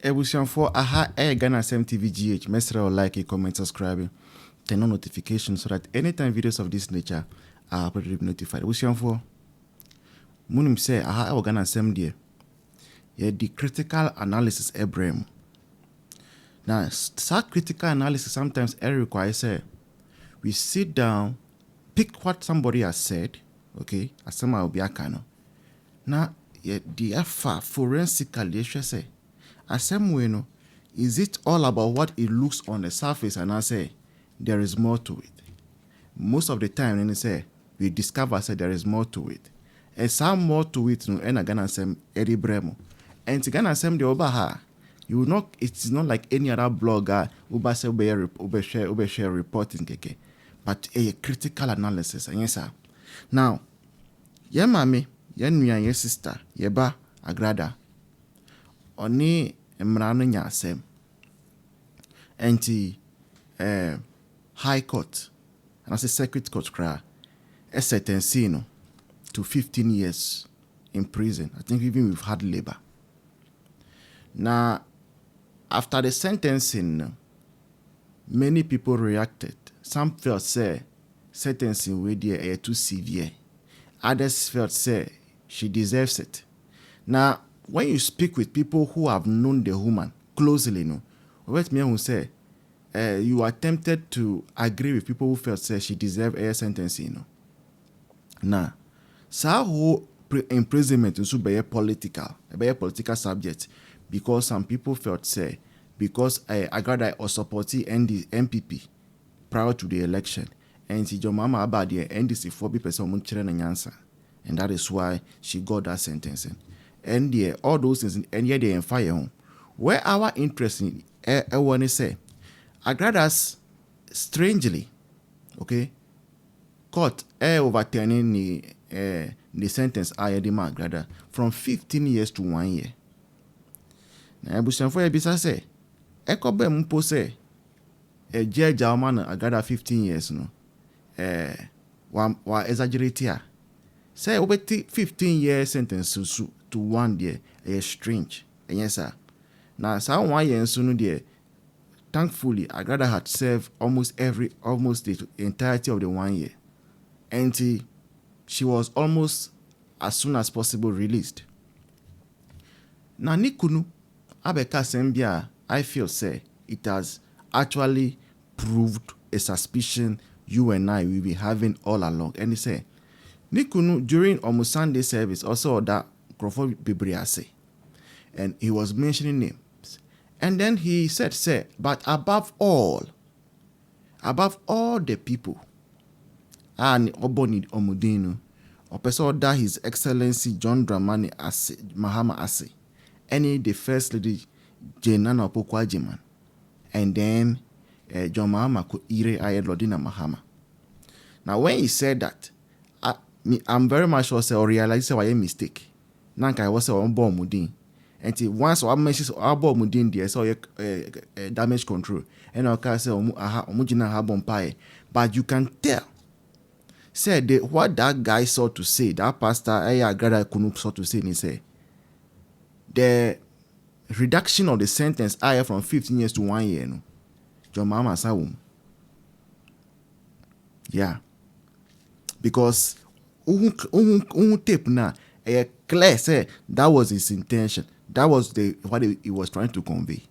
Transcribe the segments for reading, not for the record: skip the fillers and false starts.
Ebusianfo aha Ghana TV GH. Mesra or like, comment, subscribe, turn on notifications so that anytime videos of this nature are uploaded, be notified. Ebusianfo munim say aha Ghana dear. Yeah, the critical analysis Abraham. Now, that critical analysis sometimes requires say we sit down, pick what somebody has said, okay, as some will be a canon. Now, yeah, the effort forensically, say, as some way, no, is it all about what it looks on the surface? And I say there is more to it. Most of the time, when they say we discover say there is more to it, and some more to it, no, and Ghana sem Eddie Bremo, and Ghana sem the Obaha. You will not. It's not like any other blogger who say share reporting, keke, but a critical analysis. And yes, sir. Now, yeah, mommy, yeah, your sister, yeah, ba Agraada, oni emrano nyasem, anti high court, and as a circuit court cry, a sentence to 15 years in prison. I think even with hard labor. Now, after the sentencing, many people reacted. Some felt say sentencing with the too severe. Others felt say she deserves it. Now, when you speak with people who have known the woman closely, what me who say you are tempted to agree with people who felt say she deserves a sentencing. Now, so who imprisonment is a political subject. Because some people felt say, because Agraada was supporting MPP prior to the election, and CJ Mahama about the NDC 4% and that is why she got that sentencing. And yeah, all those things, and yeah, they fire home. Where our interest in I want to say, Agraada's strangely, okay, court overturning the sentence Agraada from 15 years to 1 year. Na ebusianfo ya bisa say ekobe mpo say judge man Agraada 15 years no wa exaggerate here. Say obeti 15 year sentence to 1 year strange. Yes sir. Now sa 1 year nso no there, thankfully Agraada had served almost the entirety of the 1 year. And she was almost as soon as possible released. Now nikunu Abeka Sembia, I feel say it has actually proved a suspicion you and I will be having all along. And he say, Nikunu during almost Sunday service also that Crawford Bibriase, and he was mentioning names. And then he said, say, but above all the people, and Oboni Omudino, or person that His Excellency John Dramani Mahama Ase. Any the first lady Jenana Pokwajiman, and then John Mahama could ire Lodina Mahama. Now when he said that, I'm very much sure or realize why a mistake. Nanka was on bomb mudin. And once I mentions our bomb mudin there so damage control. And I'll say omujina habon pie. But you can tell. Said what that guy saw to say, that pastor Agraada Kunup saw to say, and he said the reduction of the sentence from 15 years to 1 year, no. John Mahama Sawum. Yeah. Because tape now, clear say that was his intention. That was what he was trying to convey.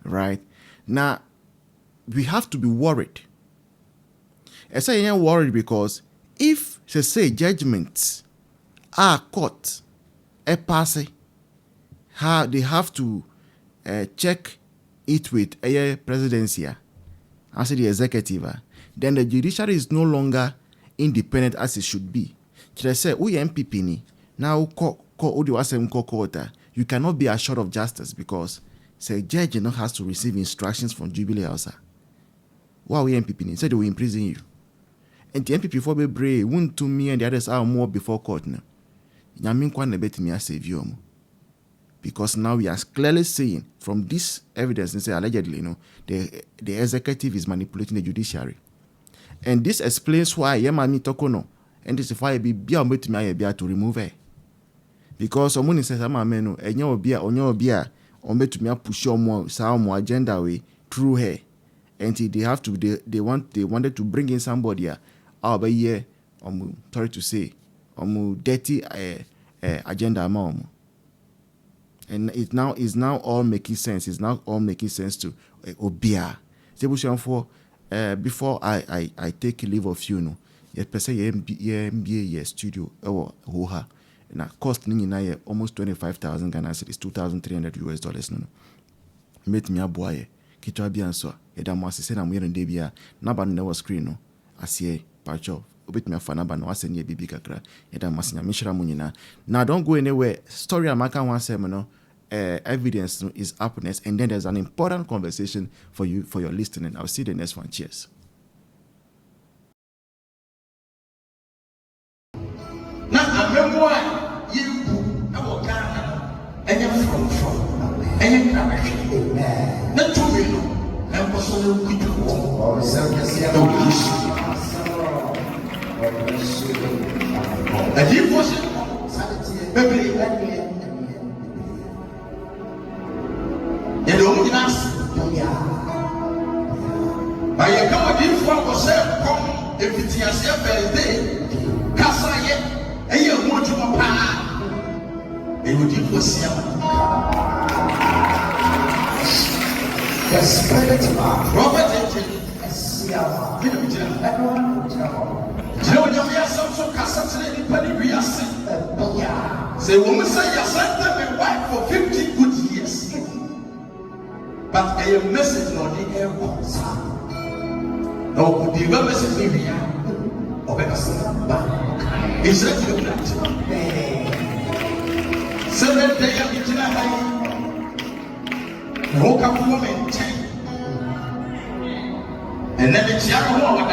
Right? Now, we have to be worried. I say you're worried because if say judgments are caught, pass. How they have to check it with a presidency, as the executive, then the judiciary is no longer independent as it should be. They say, we MPP ni now you cannot be assured of justice because say judge has to receive instructions from Jubilee House. Why we MPP ni? Say they will imprison you. And the MPP for be brave, won't to me and the others are more before court now. Yamin kwa nebeti mi save you. Because now we are clearly seeing from this evidence, and say allegedly, the executive is manipulating the judiciary. And this explains why CJ Torkono, and this is why I be to remove her. because someone says I'm a menu and your beer on your beer or me to me push your more agenda way through her. And they have to they wanted to bring in somebody but yeah, sorry to say dirty agenda mom. And it now is now all making sense. It's now all making sense to Obia. For before I take leave of you, no, yet per se MBA studio hoha. And cost ninety almost 25,000 Ghana cedis, $2,300 no. Met me a boy, kitwa bianso, yeda mo asese na mo yere ndebia, na ba no screen no. Asie pacho. Obet me afana ba no asenye bibi kakra. Yeda mo asenya mishra mo nyina. Now don't go anywhere. Story amaka wan say no. Evidence is happiness, and then there's an important conversation for you for your listening. I'll see the next one. Cheers. Now I remember you our Ghana and you're from and you're amen. Not to me, and was so good to walk. And he was you don't need us. By a company for yourself, come if it's your birthday, Cassaye, and you want to papa. They would give us the spirit of Robert. Say, woman, say, you sent them a wife for 50 good years. But a message on the air was no, the message in here of a is that you that 7 days of the night, woke up woman 10, and then the young woman with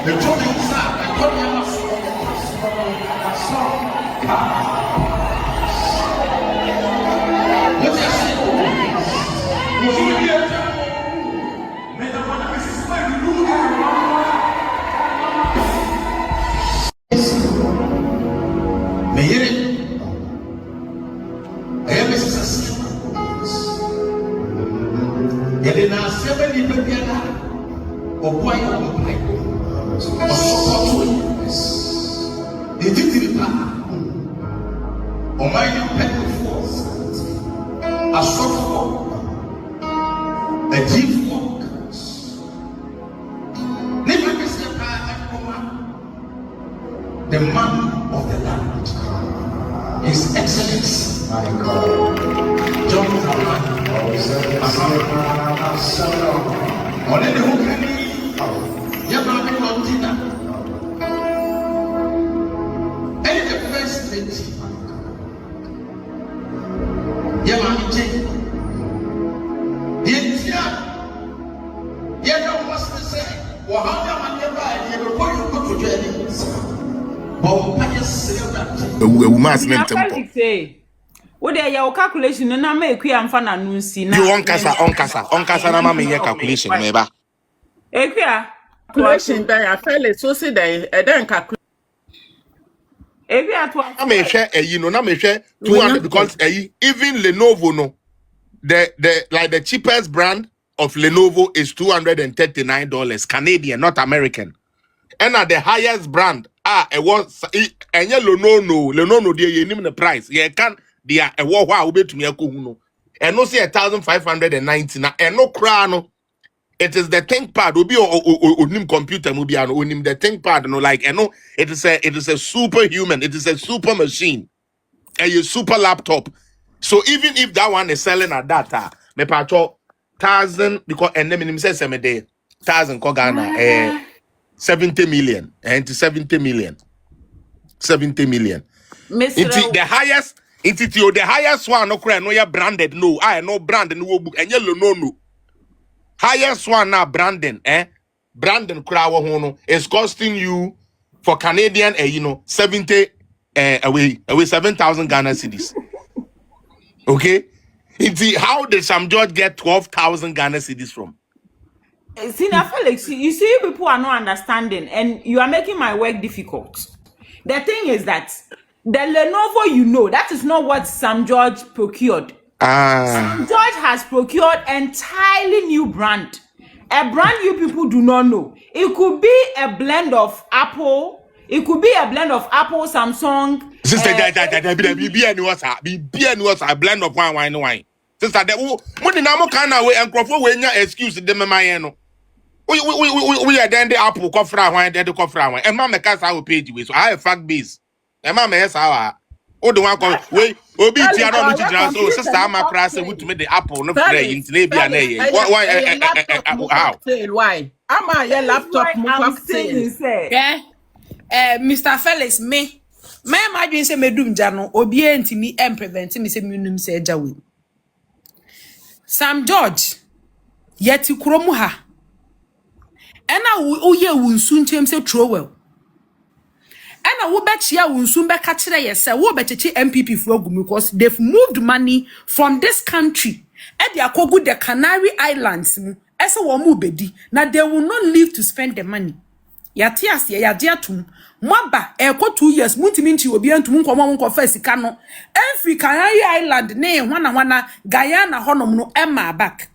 the told him, sir, I told him, I saw. The man of the land, His Excellency, my God, John on any who can be Yamami Londina, and the first lady, Yamami J. Yentia, Yano was to say, Wahana Maneva, and you go to Jenny. What are your calculation? And I make you and Fana Nusi. You on casa, na mama make calculation, neighbor. Equia calculation by a fairly so say they don't calculate. I may share you know, na me share 200 because even Lenovo no, the cheapest brand of Lenovo is $239 Canadian, not American. And at the highest brand, it was and Lenono dear you name the price. Yeah, can dear a war wow be to me a kuno. And no say 1,590 na and no crown. It is the ThinkPad will be on computer movie and on the ThinkPad no like and no it is a superhuman, it is a super machine, a super laptop. So even if that one is selling at that me pacho 1,000 because and then says some day 1,000 ko Ghana 70 million and 70 million. Into the highest, the highest one no branded no. I no brand no book and yellow no. Highest one now branding Brandon Crow is costing you for Canadian 70 away 7,000 Ghana cedis. Okay? How did Sam George get 12,000 Ghana cedis from? See now, Felix, you see people are not understanding and you are making my work difficult. The thing is that the Lenovo, that is not what Sam George procured. Sam George has procured entirely new brand. A brand you people do not know. It could be a blend of Apple. It could be a blend of Apple, Samsung. Sister, be a blend of wine. Sister, money now can away and crop away excuse them my no. We are then the Apple coffee wine, then the coffee wine. And Mamma Cass I will pay you. So I have fact base. And Mamma has our. Oh, the one called wait, Obi Tiano, so sister, my price would to make the Apple no play in Labia. Why? Am I a laptop? I'm saying, Yeah. Mr. Felix, me imagine say medum jano obi entimi em prevent me say munum say jawe. Sam George yeti kuromu ha. Ena wo ye wunsu ntem say trowel. Ena wo bechia wunsu be ka kire ye say wo becheche MPP for agum because they've moved money from this country e dia kogu the Canary Islands mu ese wo mu bedi na they will not live to spend the money. Yati asie yade atum mwaba eko 2 years muntimi nti obi antum nkomo first sika no every Canary Island ne hwana Guyana honom no emma back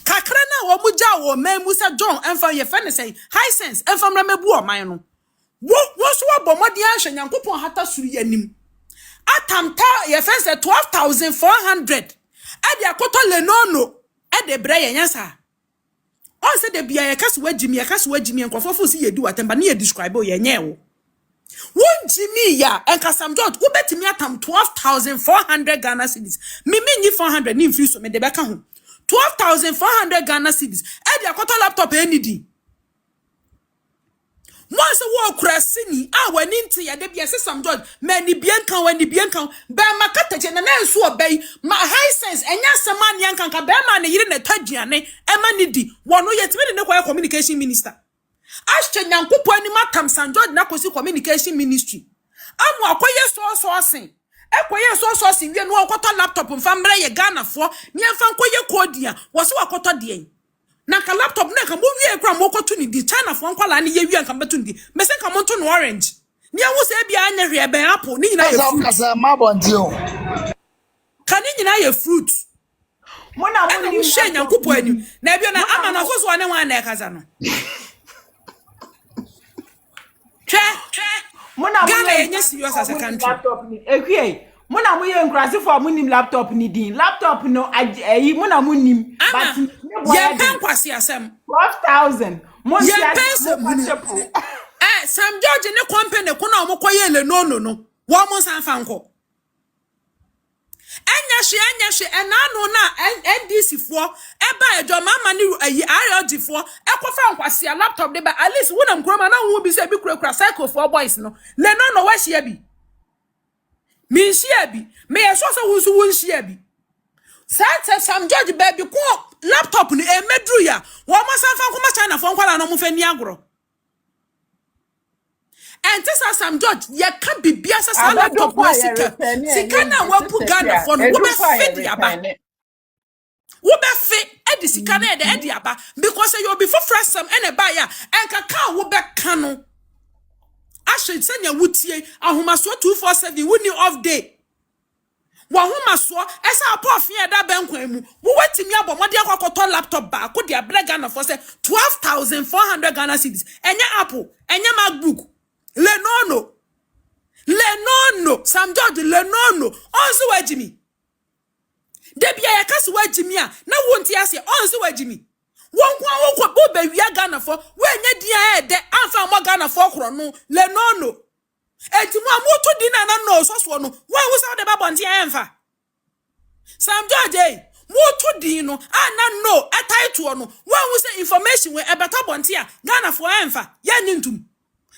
kakra na wo muja wo memu se John emfa ye fe ne say high sense emfa mramebu o man no wo so abomodi ahwe nyankopon hata suru yanim atamta ye fe say 12,400 e de akoto lenono e de bre ye nyansa. On said the bia yakas wajimi nkofofo si yedu atemba na ye describe o ye nyewo. Won Jimmy ya enka Sam George wo betimi atam 12,400 Ghana cedis. Mimi nyi 400 ni mfiri so me de beka ho. 12,400 Ghana cedis. E de akoto laptop enidi. Once wo krasini wani nti ya de bia se Sam George mani biankan ba makata na nso obey ma high sense enya sema ne yankan ka ba ma ne yire na taduane ema ne di wono yetime ne kwa communication minister ashche nyankopon ani matam Sam George na kosi communication ministry amu akoye so asen ekoye so asen wie no akoto laptop mfa mbre ye Ghana fo ne mfa nkoye kodia wo se akoto de na ka laptop na ka mo wie kra mo koto ni di China fo nkwala ne ye wie nka beto ndi mesen ka mo to no orange ni awu se bia anya hwe ben apple ni nyina ye fruit kasa mabonti o ka ni nyina ye fruit Mona mo ni hwe nyankopon ani na bia na ama na so ne wan na e kasa no Mona Ghana yenye serious as a country laptop ni ehwie Mona mo ye nkrasi for munim laptop ni din laptop no ayi mona munim but ye pen kwase asem 12,000 mon ye pen Sam George ne company ko na omokoye le no wo mo san fanko enya hwe enano na NDC fo eba ejo mama ni ayi ROG fo ekofa nkwase laptop de ba at least wonam kroma na wo bi se bi kura cycle for boys no le no wa hia bi mi hia bi me yeso so wunsu won hia bi Sam George baby ko laptop ni emedru ya wo mo san fanko ma China fo nkwala no mo fa ni agro. And this Sam George, you can't be biasa sa laptop wa sika na wa pu Ghana for no wo be fit yaba wo be fit e di sika na e di aba because you be for fresh some and e buy ya and kaka wo be kanu ashe senya wutie ahomaso 247 woni off day wa homaso esa apofin e da bankwan mu wo watimi abomode akokoto laptop ba ko dia Ghana for say 12,400 Ghana cedis enya Apple enya MacBook Lenono Sam George Lenono onzo wajimi debia yakase wajimi a na wonti ase onzo wajimi wonkwa bo ba wia Ghana for wenye dia e de amfa mo Ghana for kro no Lenono etimu amoto di na no so no wan wo sa de ba bonti emfa Sam George moto di no ana no etitle no wan wo say information we e beta bonti a Ghana for emfa ya nyintum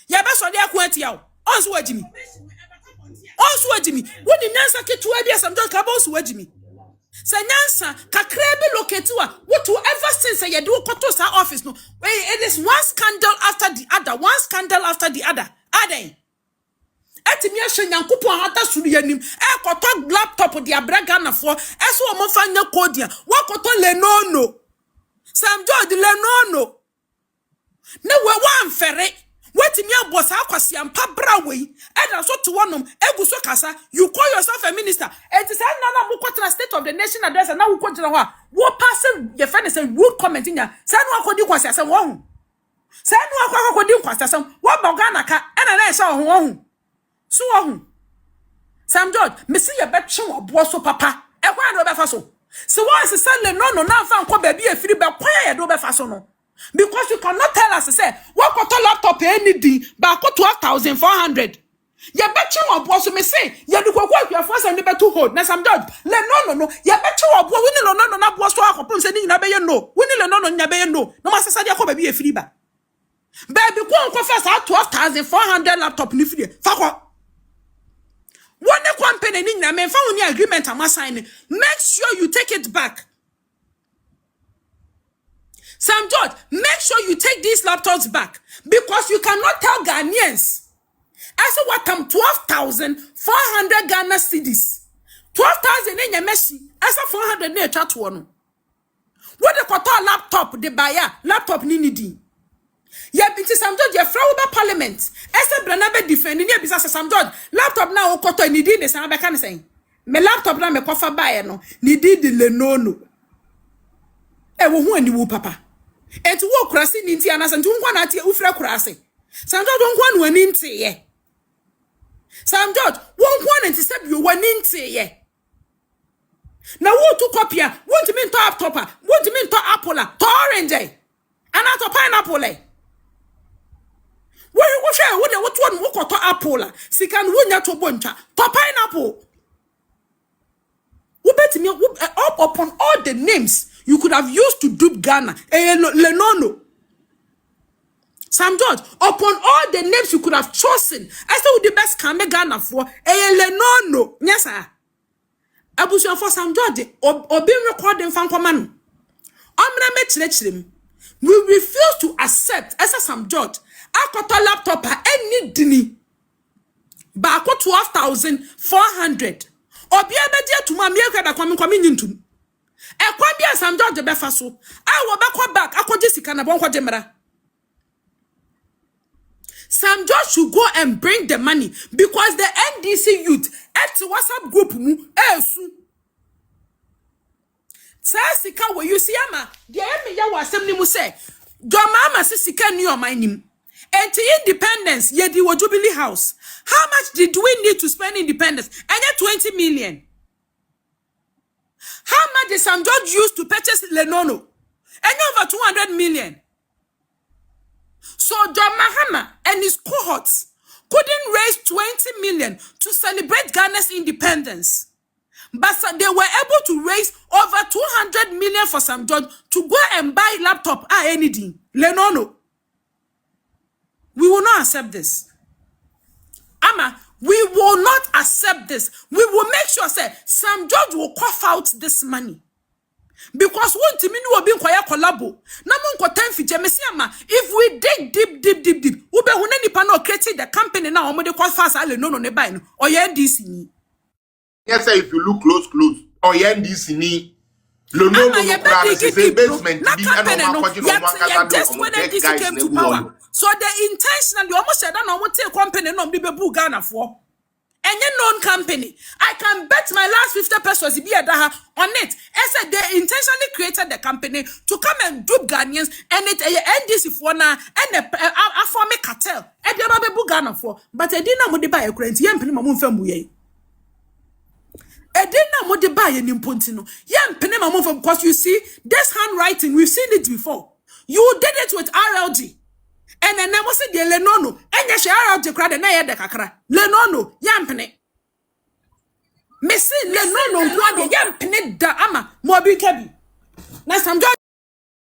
ya be so de akwatia o onso wajimi woni nyansa ketua bia Sam George ka ba onso wajimi sa nyansa kakra be locate wa what ever since ye do koto sa office no it is one scandal after the other aden etimi ahwe nyankopon hata suru yanim e koto laptop de abraga na fo eso o mo fanya kodia wa koto Lenono Sam George Lenono ne we wan fere What me a boss akwasi ampa bra we e da so to wonom egu so kasa you call yourself a minister and say na mo kwatra state of the nation address na wo kwatra ho a wo pass your friend say rude comment nya say no akodi kwasi asem wo hu say no akodi kwasi asem wo boga na ka e na sha wo hu so wo hu Sam George me see your bet wo bo so papa e kwa na be fa so once say no na fa nko ba bi afiri be kwa ya do be fa so no. Because you cannot tell us, say, what got a laptop anything, but 12,400. You bet you are boss, me say, you do work your first and never to hold. Now, some dog, no, you bet you are winning no, not boss to our company, saying, no, winning no, no, master said, you be a free back. Baby, go confess out 12,400 laptop in the fuck up. One company in the man found the agreement I'm signing. Make sure you take it back. Sam George, make sure you take these laptops back because you cannot tell Ghanaians. I said what 12,400 Ghana cedis. 12,000 in your messy. I said 400 near chat one. What they call laptop, the buyer, laptop nini. Yeah, because Sam George, you're from parliament. I said Branabe defending you because Sam George, laptop now, Koto, ni did the same. I can't say. My laptop now, me cover buyer no. Ni did the Lenono. Eh, who and you, papa. And to walk crossing into an assent, one at your ufra crossing. Sam George don't want one into ye. Sam George won't want to step you one into ye. Now, what to copy? Want to mean to up topper? Want to mean to apple? To orange? And not to pineapple? Where you share what one walk to apple? See, can win your to buncha to pineapple. Who bet me up upon all the names you could have used to dupe Ghana. Lenono. Sam George, upon all the names you could have chosen, I said with the best can make Ghana for Lenono. Yes, sir. Abusion for Sam George, or being recording from command. We refuse to accept as a Sam George. I got a laptop any dini. But 12,400. Or be able to my mere coming into. E kwa bia Sam George be fa so I wo be back akwaje sika na bon kwaje mra. Sam George should go and bring the money because the NDC youth at WhatsApp group mu esu sika we you see ama de me ya wasem ni mu say Mahama sika ni o man nim enti independence ye di wo Jubilee House. How much did we need to spend independence? Anya 20 million. How much did Sam George use to purchase Lenono? And over 200 million. So Mahama and his cohorts couldn't raise 20 million to celebrate Ghana's independence. But they were able to raise over 200 million for Sam George to go and buy laptop or anything. Lenono. We will not accept this. Ama, we will not accept this. We will make sure say Sam George will cough out this money. Because one team will be quite collabo. If we dig deep, we be huneni pano create the company now. We call fast. No, never. Or NDC. Yes, sir, if you look close. Or NDC ni. No, basement. Just when NDC came to power. So they intentionally almost said that no one take company no be Ghana for. Any known company, I can bet my last 50 pesos be on it. I said they intentionally created the company to come and dupe Ghanaians and it NDC for now and a form a cartel. And they be Ghana for, but I didn't know the buy a current yam penny mamum famuye. I didn't know the buy an impontino. Yam penny mamum because you see this handwriting, we've seen it before. You did it with RLG. And then I was the Lenono, and you share out the crowd and I had the kakra. Lenono, yampene. Messi Lenono, yampene da ama, mobi kabi. Now Sam George